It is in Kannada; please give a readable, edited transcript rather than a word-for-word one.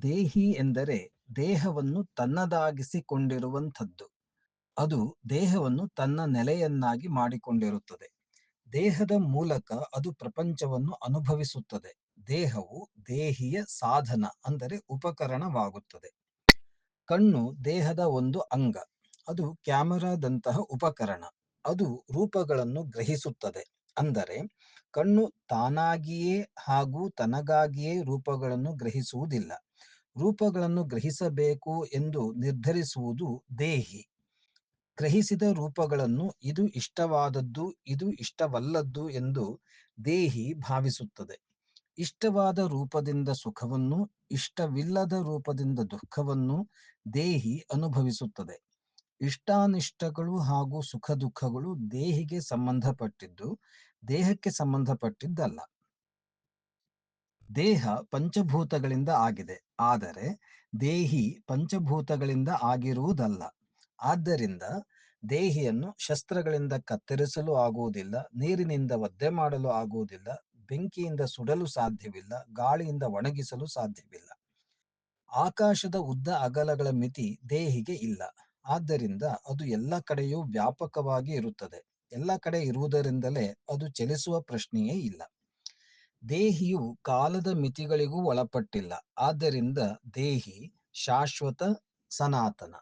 ದೇಹಿ ಎಂದರೆ ದೇಹವನ್ನು ತನ್ನದಾಗಿಸಿಕೊಂಡಿರುವಂಥದ್ದು. ಅದು ದೇಹವನ್ನು ತನ್ನ ನೆಲೆಯನ್ನಾಗಿ ಮಾಡಿಕೊಂಡಿರುತ್ತದೆ. ದೇಹದ ಮೂಲಕ ಅದು ಪ್ರಪಂಚವನ್ನು ಅನುಭವಿಸುತ್ತದೆ. ದೇಹವು ದೇಹಿಯ ಸಾಧನ ಅಂದರೆ ಉಪಕರಣವಾಗುತ್ತದೆ. ಕಣ್ಣು ದೇಹದ ಒಂದು ಅಂಗ. ಅದು ಕ್ಯಾಮೆರಾದಂತಹ ಉಪಕರಣ. ಅದು ರೂಪಗಳನ್ನು ಗ್ರಹಿಸುತ್ತದೆ. ಅಂದರೆ ಕಣ್ಣು ತಾನಾಗಿಯೇ ಹಾಗೂ ತನಗಾಗಿಯೇ ರೂಪಗಳನ್ನು ಗ್ರಹಿಸುವುದಿಲ್ಲ. ರೂಪಗಳನ್ನು ಗ್ರಹಿಸಬೇಕು ಎಂದು ನಿರ್ಧರಿಸುವುದು ದೇಹಿ. ಗ್ರಹಿಸಿದ ರೂಪಗಳನ್ನು ಇದು ಇಷ್ಟವಾದದ್ದು, ಇದು ಇಷ್ಟವಲ್ಲದ್ದು ಎಂದು ದೇಹಿ ಭಾವಿಸುತ್ತದೆ. ಇಷ್ಟವಾದ ರೂಪದಿಂದ ಸುಖವನ್ನು, ಇಷ್ಟವಿಲ್ಲದ ರೂಪದಿಂದ ದುಃಖವನ್ನು ದೇಹಿ ಅನುಭವಿಸುತ್ತದೆ. ಇಷ್ಟಾನಿಷ್ಟಗಳು ಹಾಗೂ ಸುಖ ದುಃಖಗಳು ದೇಹಿಗೆ ಸಂಬಂಧಪಟ್ಟಿದ್ದು, ದೇಹಕ್ಕೆ ಸಂಬಂಧಪಟ್ಟಿದ್ದಲ್ಲ. ದೇಹ ಪಂಚಭೂತಗಳಿಂದ ಆಗಿದೆ, ಆದರೆ ದೇಹಿ ಪಂಚಭೂತಗಳಿಂದ ಆಗಿರುವುದಲ್ಲ. ಆದ್ದರಿಂದ ದೇಹಿಯನ್ನು ಶಸ್ತ್ರಗಳಿಂದ ಕತ್ತರಿಸಲು ಆಗುವುದಿಲ್ಲ, ನೀರಿನಿಂದ ಒದ್ದೆ ಮಾಡಲು ಆಗುವುದಿಲ್ಲ, ಬೆಂಕಿಯಿಂದ ಸುಡಲು ಸಾಧ್ಯವಿಲ್ಲ, ಗಾಳಿಯಿಂದ ಒಣಗಿಸಲು ಸಾಧ್ಯವಿಲ್ಲ. ಆಕಾಶದ ಉದ್ದ ಅಗಲಗಳ ಮಿತಿ ದೇಹಿಗೆ ಇಲ್ಲ. ಆದ್ದರಿಂದ ಅದು ಎಲ್ಲ ಕಡೆಯೂ ವ್ಯಾಪಕವಾಗಿ ಇರುತ್ತದೆ. ಎಲ್ಲ ಕಡೆ ಇರುವುದರಿಂದಲೇ ಅದು ಚಲಿಸುವ ಪ್ರಶ್ನೆಯೇ ಇಲ್ಲ. ದೇಹಿಯು ಕಾಲದ ಮಿತಿಗಳಿಗೂ ಒಳಪಟ್ಟಿಲ್ಲ. ಆದ್ದರಿಂದ ದೇಹಿ ಶಾಶ್ವತ, ಸನಾತನ.